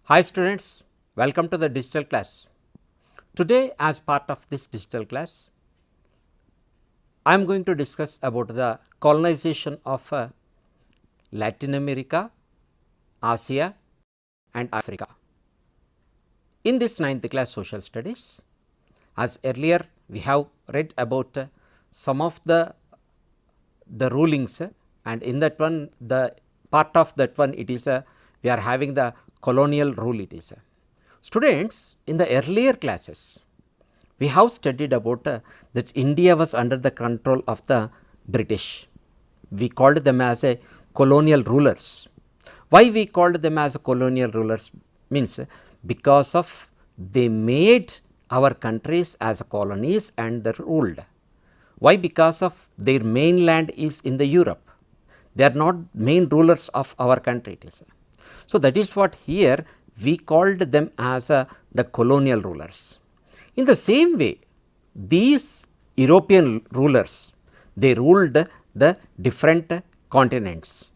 Hi students, welcome to the digital class. Today as part of this digital class, I am going to discuss about the colonization of Latin America, Asia and Africa. In this 9th class social studies, as earlier we have read about some of the rulings, and in that one the part of that one it is we are having the colonial rule it is. Students, in the earlier classes we have studied about that India was under the control of the British. We called them as a colonial rulers. Why we called them as a colonial rulers means because of they made our countries as colonies and they ruled. Why? Because of their mainland is in the Europe. They are not main rulers of our country it is. So, that is what here we called them as the colonial rulers. In the same way, these European rulers, they ruled the different continents,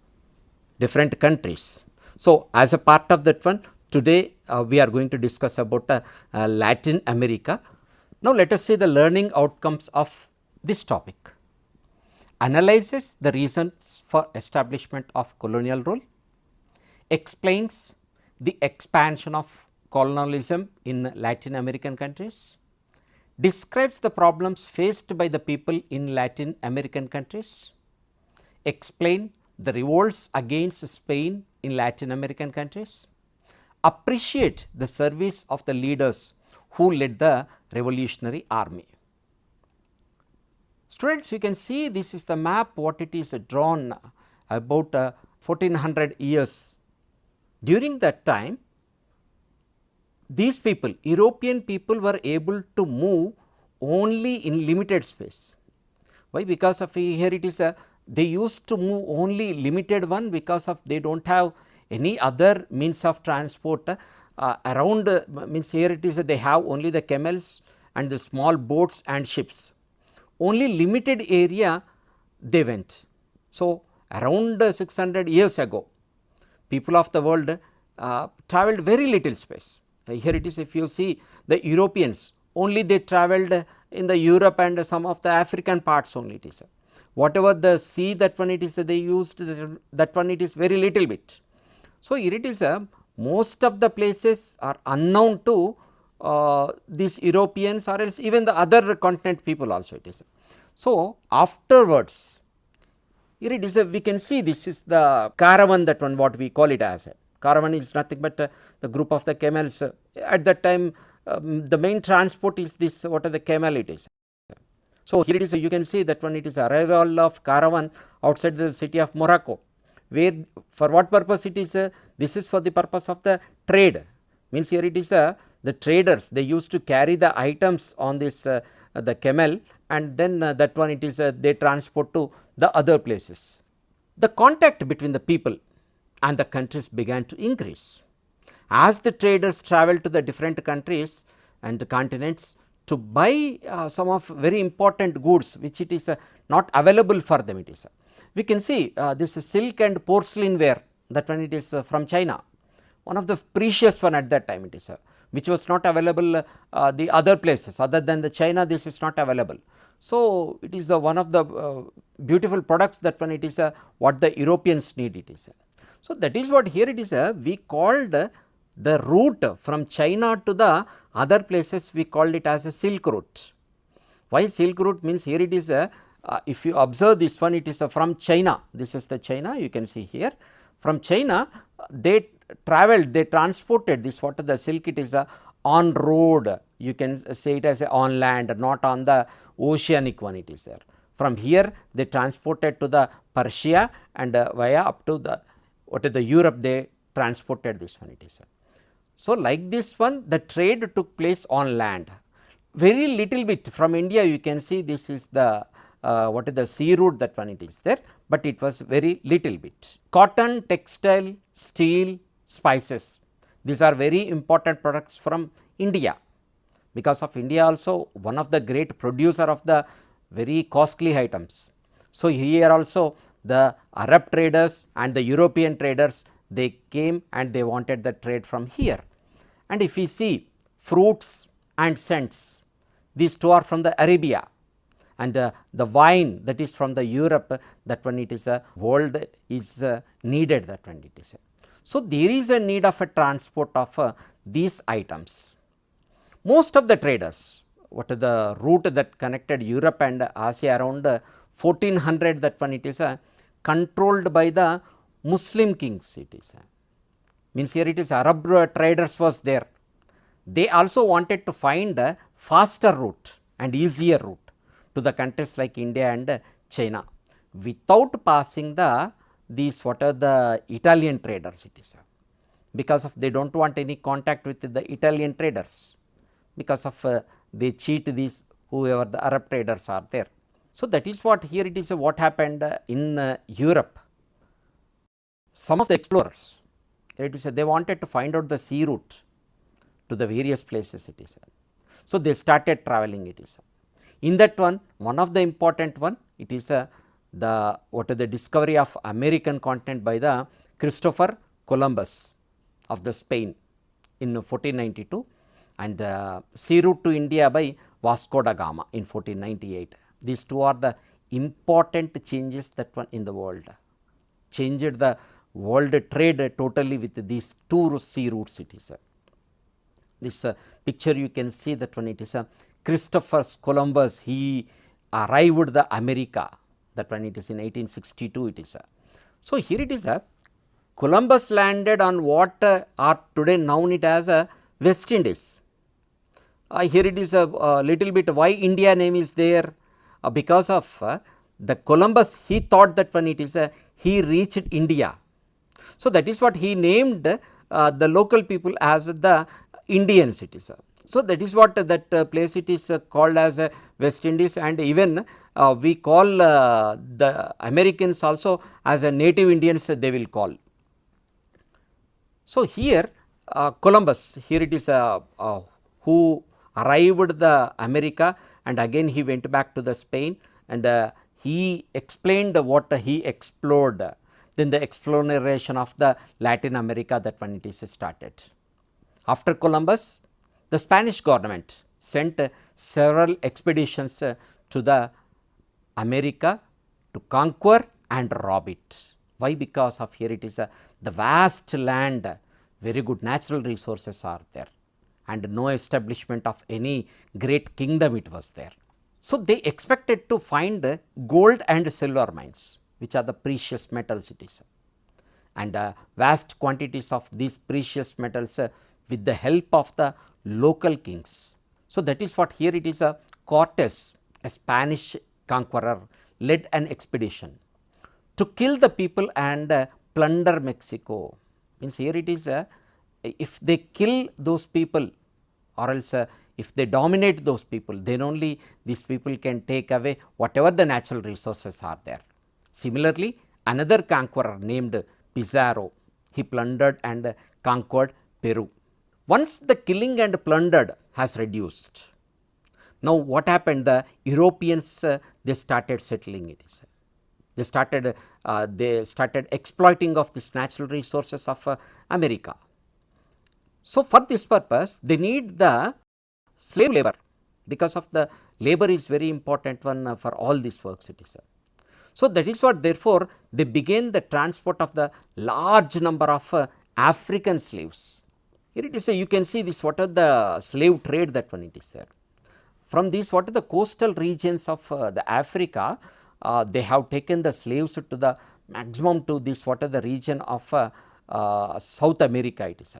different countries. So, as a part of that one, today we are going to discuss about Latin America. Now, let us see the learning outcomes of this topic. Analyzes the reasons for establishment of colonial rule, explains the expansion of colonialism in Latin American countries, describes the problems faced by the people in Latin American countries, explain the revolts against Spain in Latin American countries, appreciate the service of the leaders who led the revolutionary army. Students, you can see this is the map what it is drawn about 1400 years. During that time, these people, European people were able to move only in limited space. Why? Because of here it is they used to move only limited one because of they do not have any other means of transport around means here it is they have only the camels and the small boats and ships. Only limited area they went. So, around 600 years ago, people of the world travelled very little space. Here it is if you see the Europeans only they travelled in the Europe and some of the African parts only it is. Whatever the sea that one it is they used that one it is very little bit. So, here it is most of the places are unknown to these Europeans or else even the other continent people also it is. So, afterwards here it is we can see this is the caravan that one what we call it as a caravan is nothing but the group of the camels at that time the main transport is this what are the camel it is. So, here it is you can see that one it is arrival of caravan outside the city of Morocco, where for what purpose it is this is for the purpose of the trade, means here it is the traders they used to carry the items on this the camel and then that one it is they transport to the other places. The contact between the people and the countries began to increase as the traders traveled to the different countries and the continents to buy some of very important goods which it is not available for them it is. We can see this silk and porcelain ware that one it is from China, one of the precious one at that time it is which was not available the other places other than the China this is not available. So, it is one of the beautiful products that one it is what the Europeans need it is. So, that is what here it is we called the route from China to the other places we called it as a silk route. Why silk route means here it is if you observe this one it is from China, this is the China you can see here from China they traveled they transported this what the silk it is on road, you can say it as on land not on the oceanic one it is there. From here they transported to the Persia and via up to the what is the Europe they transported this one it is. So, like this one the trade took place on land very little bit from India you can see this is the what is the sea route that one it is there, but it was very little bit. Cotton, textile, steel, spices, these are very important products from India because of India also one of the great producer of the very costly items. So, here also the Arab traders and the European traders they came and they wanted the trade from here. And if we see fruits and scents, these two are from the Arabia, and the wine that is from the Europe, that one it is a world is needed, that one it is. So, there is a need of a transport of these items. Most of the traders, what is the route that connected Europe and Asia around 1400, that one it is controlled by the Muslim kings, it is means here it is Arab traders was there. They also wanted to find a faster route and easier route to the countries like India and China without passing these what are the Italian traders, it is because of they do not want any contact with the Italian traders, because of they cheat these whoever the Arab traders are there. So, that is what here it is what happened in Europe. Some of the explorers, it is they wanted to find out the sea route to the various places, it is. So, they started traveling, it is. In that one of the important one, it is the what is the discovery of American continent by the Christopher Columbus of the Spain in 1492, and sea route to India by Vasco da Gama in 1498. These two are the important changes that one in the world, changed the world trade totally with these two sea routes, it is. This picture you can see that one it is Christopher Columbus, he arrived the America, that one it is in 1862, it is. So, here it is Columbus landed on what are today known it as West Indies. Here it is a little bit why India name is there, because of the Columbus, he thought that one it is he reached India. So, that is what he named the local people as the Indians, it is. So, that is what that place it is called as West Indies, and even we call the Americans also as a native Indians they will call. So, here Columbus, here it is who arrived the America, and again he went back to the Spain, and he explained what he explored. Then the exploration of the Latin America, that one it is started. After Columbus, the Spanish government sent several expeditions to the America to conquer and rob it. Why? Because of here it is the vast land, very good natural resources are there, and no establishment of any great kingdom it was there. So, they expected to find gold and silver mines, which are the precious metals it is, and vast quantities of these precious metals with the help of the local kings. So, that is what here it is Cortes, a Spanish conqueror, led an expedition to kill the people and plunder Mexico. Means here it is if they kill those people, or else if they dominate those people, then only these people can take away whatever the natural resources are there. Similarly, another conqueror named Pizarro, he plundered and conquered Peru. Once the killing and plundered has reduced, now what happened? The Europeans they started settling it. They started exploiting of this natural resources of America. So, for this purpose they need the slave labor, because of the labor is very important one for all these works it is. So, that is what therefore they began the transport of the large number of African slaves. Here it is you can see this what are the slave trade, that one it is there. From these what are the coastal regions of the Africa, they have taken the slaves to the maximum to this what are the region of South America it is.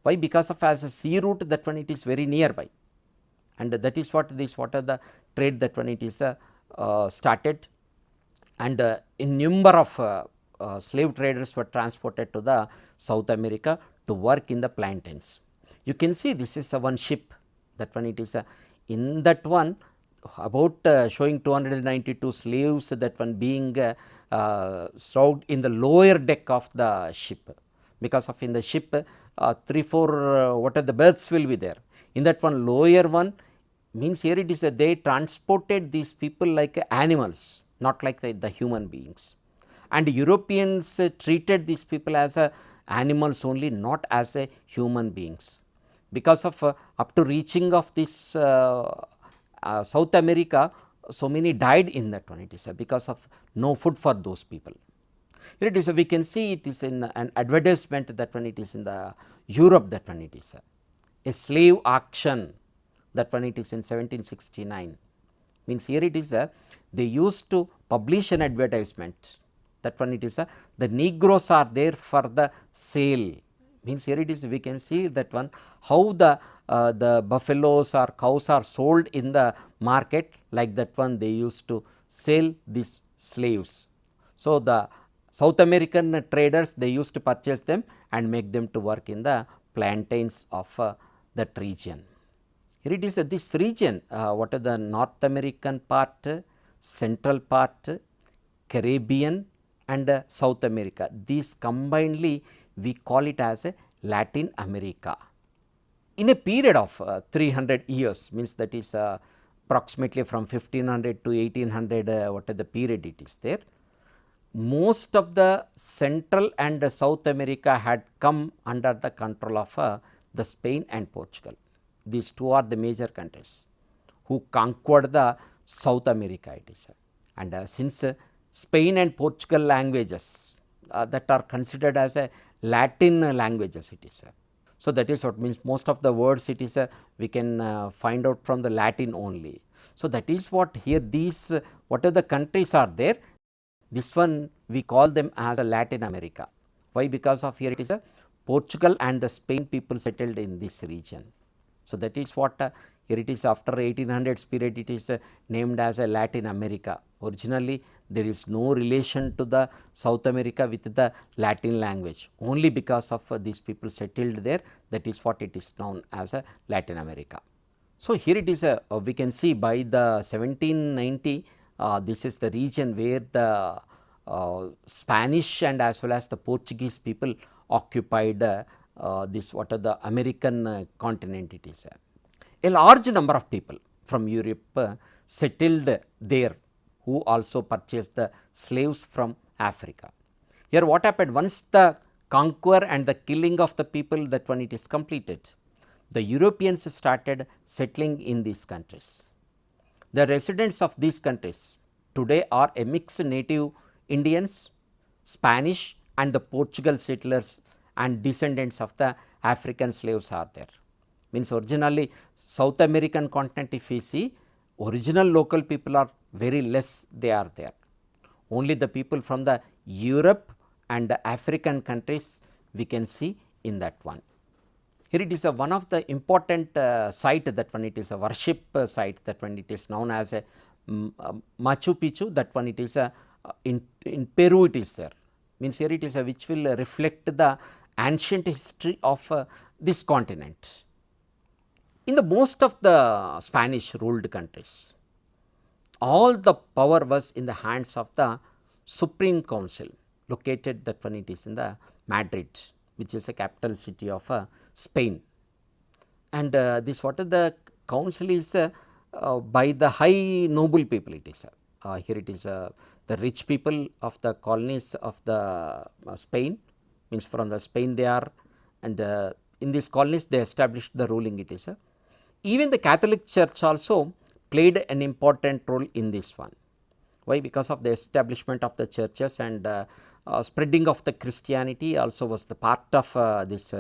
Why? Because of as a sea route, that one it is very nearby, and that is what this what are the trade, that one it is started, and in number of slave traders were transported to the South America to work in the plantains. You can see this is one ship, that one it is in that one about showing 292 slaves, that one being served in the lower deck of the ship, because of in the ship 3-4 what are the berths will be there. In that one lower one means here it is they transported these people like animals, not like the human beings, and Europeans treated these people as animals only, not as a human beings. Because of up to reaching of this South America, so many died in that one, it is because of no food for those people. Here it is we can see it is in an advertisement, that one it is in the Europe, that one it is a slave auction, that one it is in 1769. Means here it is they used to publish an advertisement, that one it is the Negroes are there for the sale. Means here it is we can see that one how the buffaloes or cows are sold in the market, like that one they used to sell these slaves. So, the South American traders, they used to purchase them and make them to work in the plantains of that region. Here it is this region, what are the North American part, Central part, Caribbean and South America. These combinedly we call it as a Latin America. In a period of 300 years, means that is approximately from 1500 to 1800, what are the period it is there. Most of the Central and South America had come under the control of the Spain and Portugal. These two are the major countries who conquered the South America, it is. And since Spain and Portugal languages that are considered as a Latin languages, it is. So, that is what means most of the words it is we can find out from the Latin only. So, that is what here these what are the countries are there, this one we call them as a Latin America. Why? Because of here it is a Portugal and the Spain people settled in this region. So, that is what here it is after 1800s period it is named as a Latin America. Originally there is no relation to the South America with the Latin language, only because of these people settled there, that is what it is known as a Latin America. So, here it is we can see by the 1790 this is the region where the Spanish and as well as the Portuguese people occupied this what are the American continent it is. A large number of people from Europe settled there, who also purchased the slaves from Africa. Here what happened, once the conquer and the killing of the people, that one it is completed, the Europeans started settling in these countries. The residents of these countries today are a mixed native Indians, Spanish and the Portugal settlers and descendants of the African slaves are there. Means originally South American continent, if we see, original local people are very less, they are there. Only the people from the Europe and the African countries we can see in that one. Here it is one of the important site, that one it is a worship site, that one it is known as a Machu Picchu, that one it is in Peru it is there. Means here it is which will reflect the ancient history of this continent. In the most of the Spanish ruled countries, all the power was in the hands of the Supreme Council, located that one it is in the Madrid, which is a capital city of Spain. And this what the council is by the high noble people it is. Here it is the rich people of the colonies of the Spain, means from the Spain they are, and in these colonies they established the ruling it is. Even the Catholic Church also played an important role in this one. Why? Because of the establishment of the churches and spreading of the Christianity also was the part of this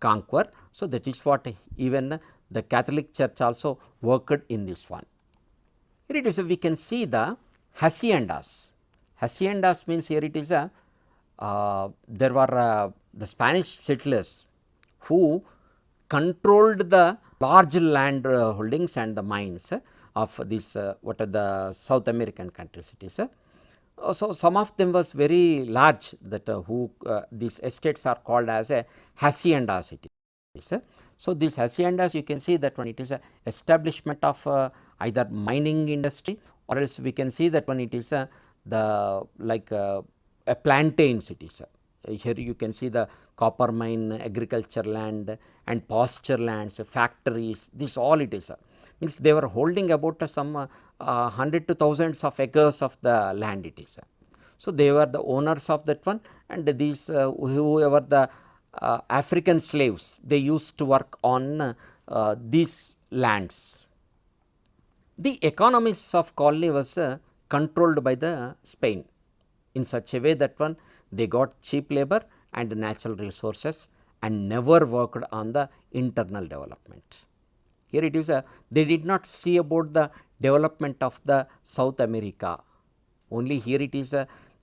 conquer. So, that is what even the Catholic Church also worked in this one. Here it is we can see the haciendas. Haciendas means here it is there were the Spanish settlers who controlled the large land holdings and the mines of this what are the South American countries it is. So, some of them was very large, that who these estates are called as a haciendas it is. So, these haciendas you can see that one it is a establishment of either mining industry, or else we can see that one it is the like a plantains it is. Here you can see the copper mine, agriculture land and pasture lands, factories, this all it is. Means they were holding about some 100 to thousands of acres of the land it is. So, they were the owners of that one, and these whoever the African slaves, they used to work on these lands. The economies of colony was controlled by the Spain in such a way that they got cheap labor and natural resources and never worked on the internal development. Here it is they did not see about the development of the South America, only here it is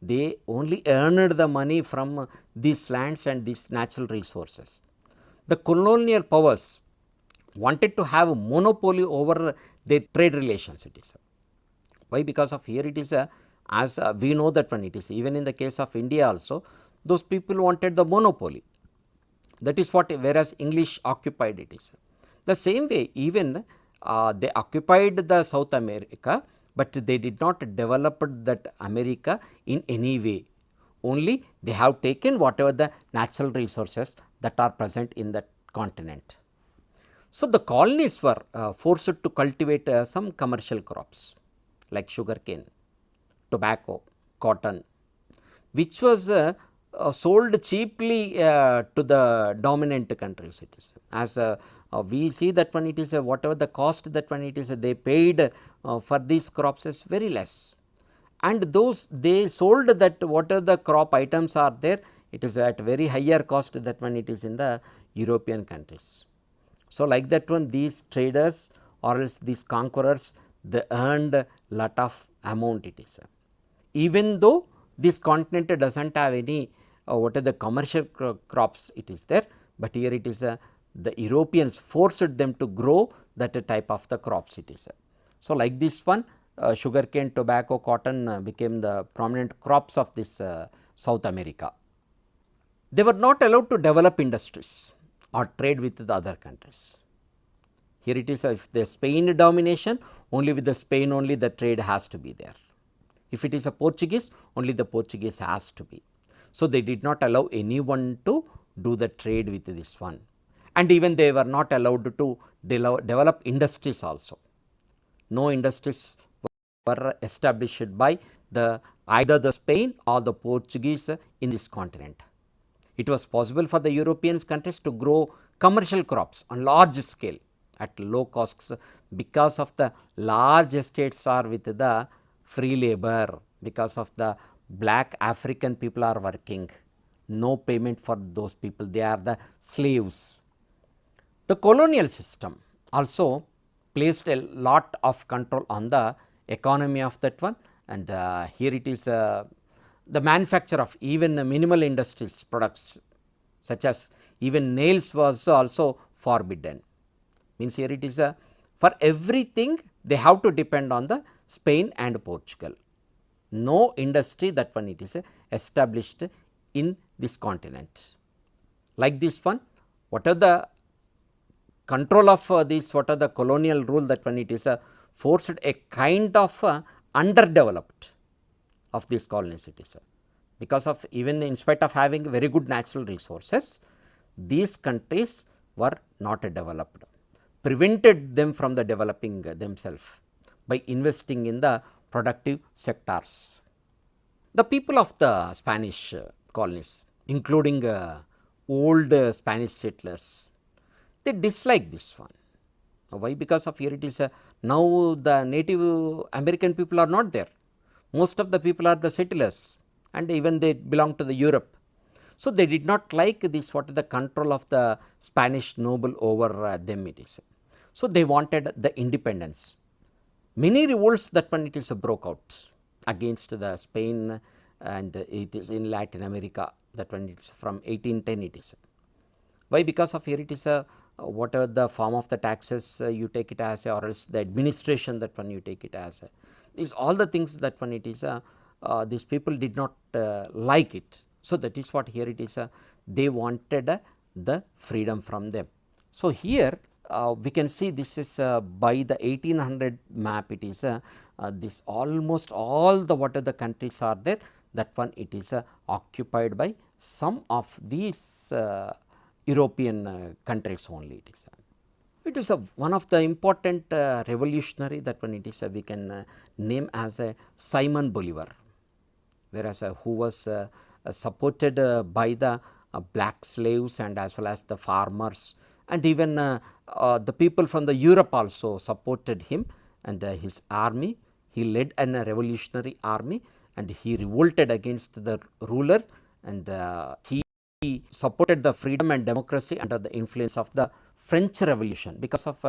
they only earned the money from these lands and these natural resources. The colonial powers wanted to have a monopoly over their trade relations, it is. Why? Because of here it is as we know that it is, even in the case of India also, those people wanted the monopoly. That is what, whereas English occupied it is. The same way, even they occupied the South America, but they did not develop that America in any way. Only they have taken whatever the natural resources that are present in that continent. So, the colonies were forced to cultivate some commercial crops like sugarcane, tobacco, cotton, which was sold cheaply to the dominant countries. It is as we see that it is whatever the cost that it is they paid for these crops is very less, and those they sold that whatever the crop items are there, it is at very higher cost that it is in the European countries. So, like that these traders or else these conquerors, they earned lot of amount it is. Even though this continent does not have any what are the commercial crops it is there, but here it is the Europeans forced them to grow that type of the crops it is. So, like this sugarcane, tobacco, cotton became the prominent crops of this South America. They were not allowed to develop industries or trade with the other countries. Here it is if the Spain domination, only with the Spain only the trade has to be there. If it is a Portuguese, only the Portuguese has to be. So, they did not allow anyone to do the trade with this one, and even they were not allowed to develop industries also. No industries were established by either the Spain or the Portuguese in this continent. It was possible for the European countries to grow commercial crops on large scale at low costs because of the large estates are with the free labor, because of the black African people are working, no payment for those people, they are the slaves. The colonial system also placed a lot of control on the economy of that one, and here it is the manufacture of even minimal industries products such as even nails was also forbidden. Means here it is for everything they have to depend on the Spain and Portugal. No industry that it is established in this continent. Like this one, what are the control of this, what are the colonial rule that it is forced a kind of underdeveloped of these colonies it is. Because of even in spite of having very good natural resources, these countries were not developed, prevented them from the developing themselves by investing in the productive sectors. The people of the Spanish colonies, including old Spanish settlers, they dislike this one. Why? Because of here it is now the Native American people are not there. Most of the people are the settlers, and even they belong to the Europe. So, they did not like this what the control of the Spanish noble over them it is. So, they wanted the independence. Many revolts that when it is broke out against the Spain, and it is in Latin America that when it is from 1810 it is. Why? Because of here it is whatever the form of the taxes you take it as or else the administration that when you take it as these all the things that when it is these people did not like it. So, that is what here it is they wanted the freedom from them. So, here we can see this is by the 1800 map it is this almost all the what are the countries are there, that one it is occupied by some of these European countries only it is. It is one of the important revolutionary that one it is we can name as Simon Bolivar, whereas who was supported by the black slaves and as well as the farmers, and even the people from the Europe also supported him and his army. He led a revolutionary army and he revolted against the ruler, and he supported the freedom and democracy under the influence of the French Revolution. Because of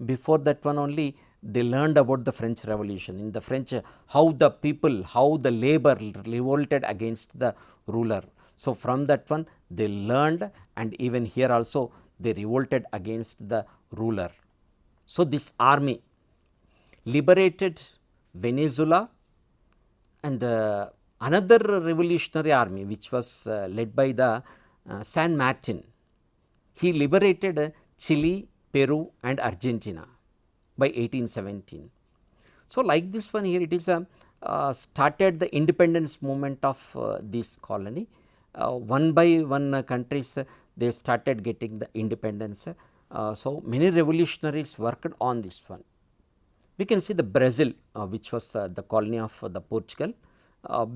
before that one only they learned about the French Revolution. In the French, how the people, how the labor revolted against the ruler. So, from that one they learned, and even here also they revolted against the ruler. So, this army liberated Venezuela, and another revolutionary army which was led by the San Martin. He liberated Chile, Peru and Argentina by 1817. So, like this one here, it is started the independence movement of this colony. One by one countries they started getting the independence. So, many revolutionaries worked on this one. We can see the Brazil, which was the colony of the Portugal,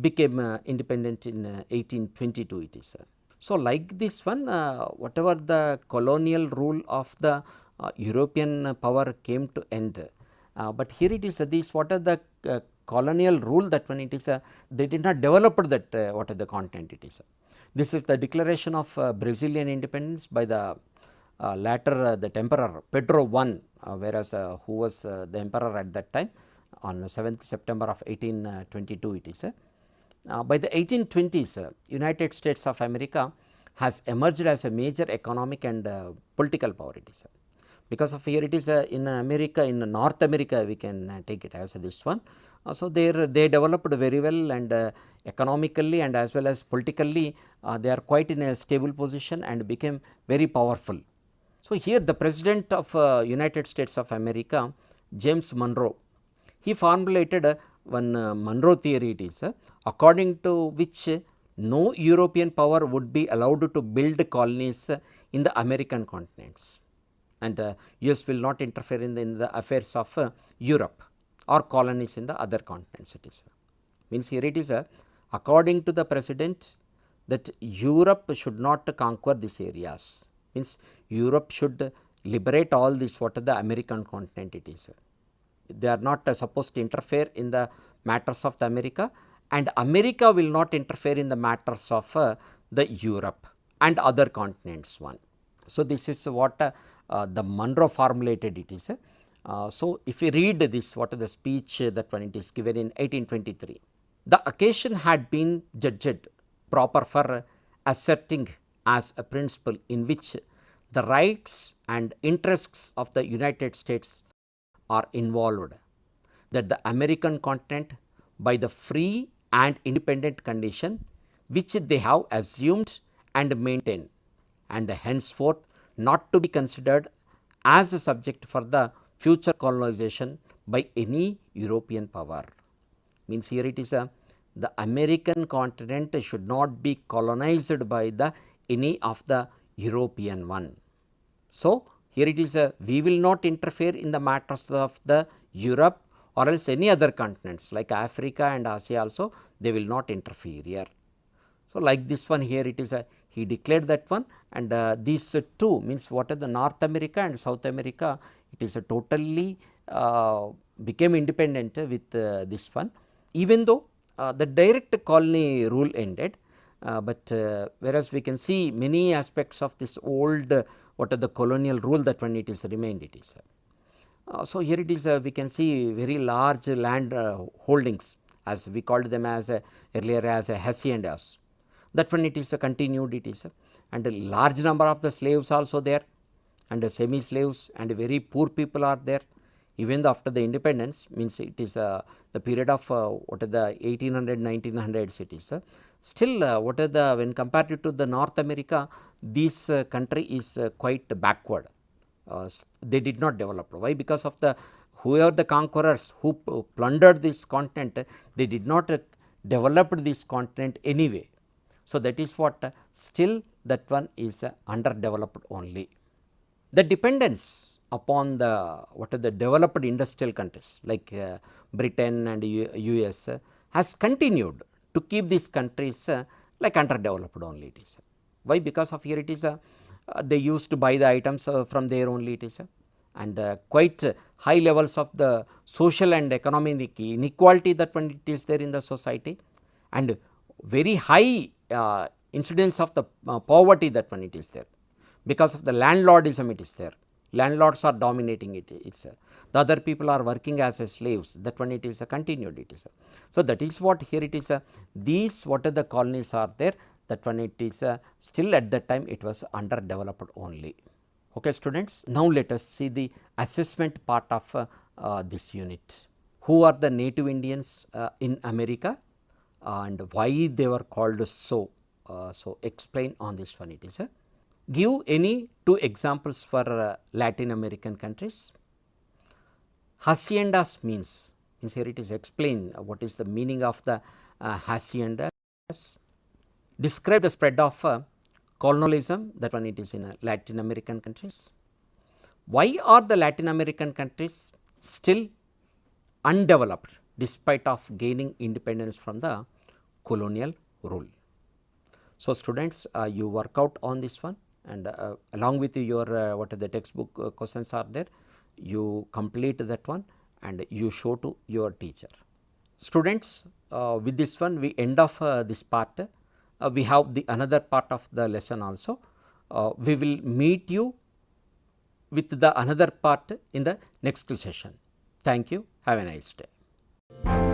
became independent in 1822 it is. So, like this one, whatever the colonial rule of the European power came to end, but here it is this, what are the colonial rule, that one it is they did not develop that what are the content it is. This is the declaration of Brazilian independence by the latter the emperor Pedro I, whereas who was the emperor at that time on 7th September of 1822 it is. By the 1820s, United States of America has emerged as a major economic and political power it is. Because of here it is in America, in North America we can take it as this one. So, they developed very well, and economically and as well as politically they are quite in a stable position and became very powerful. So, here the President of United States of America, James Monroe, he formulated one Monroe theory it is, according to which no European power would be allowed to build colonies in the American continents, and US will not interfere in the affairs of Europe or colonies in the other continents it is. Means here it is according to the President that Europe should not conquer these areas, means Europe should liberate all this what are the American continent it is. They are not supposed to interfere in the matters of the America, and America will not interfere in the matters of the Europe and other continents one. So, this is what the Monroe formulated it is. So, if we read this, what is the speech that when it is given in 1823, the occasion had been judged proper for asserting as a principle in which the rights and interests of the United States are involved, that the American continent by the free and independent condition which they have assumed and maintained, and henceforth not to be considered as a subject for the future colonization by any European power. Means here it is the American continent should not be colonized by the any of the European one. So, here it is we will not interfere in the matters of the Europe or else any other continents like Africa and Asia also, they will not interfere here. So, like this one here it is he declared that one, and these two means what are the North America and South America, it is totally became independent with this one, even though the direct colony rule ended, but whereas we can see many aspects of this old what are the colonial rule that when it is remained it is. So, here it is we can see very large land holdings, as we called them as earlier as haciendas, that when it is continued it is, and a large number of the slaves also there, and semi slaves and very poor people are there. Even after the independence, means it is the period of what are the 1800 1900s it is, still what are the, when compared to the North America, this country is quite backward. They did not develop. Why? Because of the whoever the conquerors who plundered this continent, they did not develop this continent anyway. So, that is what still that one is underdeveloped only. The dependence upon the what are the developed industrial countries like Britain and US has continued to keep these countries like underdeveloped only it is. Why? Because of here it is they used to buy the items from there only it is and quite high levels of the social and economic inequality that one it is there in the society, and very high incidence of the poverty that one it is there, because of the landlordism it is there. Landlords are dominating it, the other people are working as slaves, that one it is continued it is. So, that is what here it is these what are the colonies are there, that one it is still at that time it was underdeveloped only. Okay, students, now let us see the assessment part of this unit. Who are the native Indians in America and why they were called so? So, explain on this one it is. Give any two examples for Latin American countries. Haciendas means here it is explain what is the meaning of the haciendas. Describe the spread of colonialism, that one it is in Latin American countries. Why are the Latin American countries still undeveloped despite of gaining independence from the colonial rule? So, students, you work out on this one, and along with your what are the textbook questions are there, you complete that one and you show to your teacher. Students, with this one we end of this part. We have the another part of the lesson also. We will meet you with the another part in the next session. Thank you. Have a nice day.